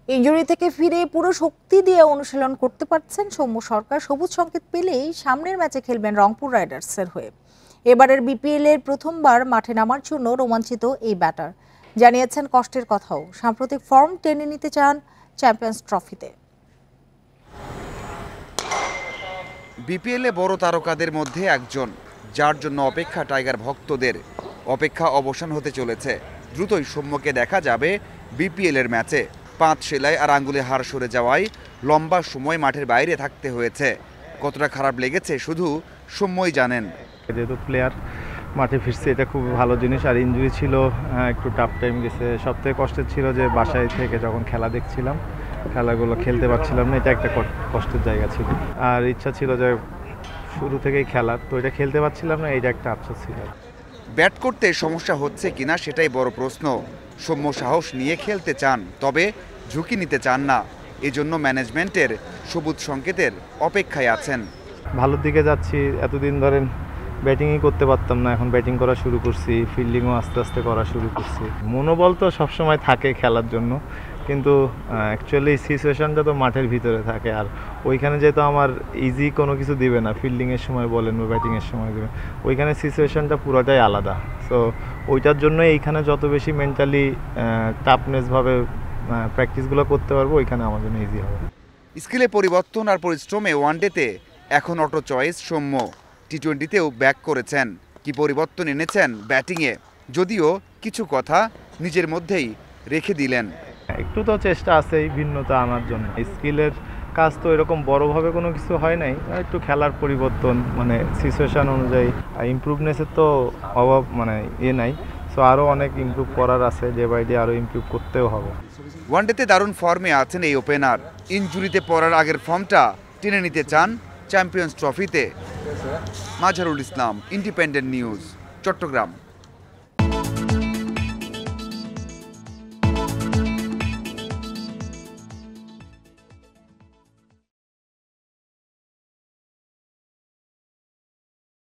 Injury থেকে ফিরে পুরো শক্তি দিয়ে অনুশীলন করতে পারছেন সৌম্য সরকার। সবুজ সংকেত পেলেই সামনের ম্যাচে খেলবেন রংপুর রাইডার্সের হয়ে। এবারের বিপিএল এর প্রথমবার মাঠে নামার জন্য রোমাঞ্চিত এই ব্যাটার জানিয়েছেন কষ্টের কথাও। সাম্প্রতিক ফর্ম টেনে নিতে চান চ্যাম্পিয়ন্স ট্রফিতে। বিপিএলে বড় তারকাদের মধ্যে একজন, যার জন্য অপেক্ষা টাইগার ভক্তদের। অপেক্ষা অবসান হতে চলেছে। দ্রুতই সৌম্যকে দেখা যাবে বিপিএল এর ম্যাচে। 5 সেলাই আর আঙ্গুলে হাড় সরে যাওয়ায় লম্বা সময় মাঠের বাইরে থাকতে হয়েছে। কতটা খারাপ লেগেছে শুধু সৌম্যই জানেন। যেহেতু প্লেয়ার মাঠে ফিরছে, এটা খুব ভালো জিনিস। আর ইনজুরি ছিল, একটু টাফ টাইম গেছে। সবথেকে কষ্টের ছিল যে বাসায় থেকে যখন খেলা দেখছিলাম, খেলাগুলো খেলতে পারছিলাম না, এটা একটা কষ্টের জায়গা ছিল। আর ইচ্ছা ছিল যে শুরু থেকেই খেলার, তো এটা খেলতে পারছিলাম না, এটা একটা আফসোস ছিল। ব্যাট করতে সমস্যা হচ্ছে কিনা সেটাই বড় প্রশ্ন। সৌম্য সাহস নিয়ে খেলতে চান, তবে ঝুঁকি নিতে চান না। এজন্য ম্যানেজমেন্টের সবুজ সংকেতের অপেক্ষায় আছেন। ভালোর দিকে যাচ্ছি। এতদিন ধরেন ব্যাটিংই করতে পারতাম না, এখন ব্যাটিং করা শুরু করছি, ফিল্ডিংও আস্তে আস্তে করা শুরু করছি। মনোবল তো সবসময় থাকে খেলার জন্য, কিন্তু অ্যাকচুয়ালি সিচুয়েশনটা তো মাঠের ভিতরে থাকে। আর ওইখানে যেহেতু আমার ইজি কোনো কিছু দিবে না, ফিল্ডিংয়ের সময় বলেন বা ব্যাটিংয়ের সময় দেবে, ওইখানে সিচুয়েশনটা পুরোটাই আলাদা। সো ওইটার জন্য এইখানে যত বেশি মেন্টালি টাফনেসভাবে প্র্যাকটিসগুলো করতে পারবো, ওইখানে আমার জন্য ইজি হবে। স্কিলে পরিবর্তন আর পরিশ্রমে ওয়ানডেতে এখন অটো চয়েস সৌম্য। টি-20তেও ব্যাক করেছেন। কি পরিবর্তন এনেছেন ব্যাটিংয়ে, যদিও কিছু কথা নিজের মধ্যেই রেখে দিলেন। একটু তো চেষ্টা আছেই ভিন্নতা আনার জন্য। স্কিলের কাজ তো এরকম বড়ভাবে কোনো কিছু হয় নাই, একটু খেলার পরিবর্তন, মানে সিচুয়েশান অনুযায়ী ইমপ্রুভনেসের তো অভাব নাই। সো আরও অনেক ইমপ্রুভ করার আছে, ডে বাই ডে আরও ইমপ্রুভ করতেও হবে। ওয়ানডেতে দারুণ ফর্মে আছেন এই ওপেনার। ইনজুরিতে পড়ার আগের ফর্মটা টেনে নিতে চান চ্যাম্পিয়ন্স ট্রফিতে। মাঝারুল ইসলাম, ইন্ডিপেন্ডেন্ট নিউজ, চট্টগ্রাম।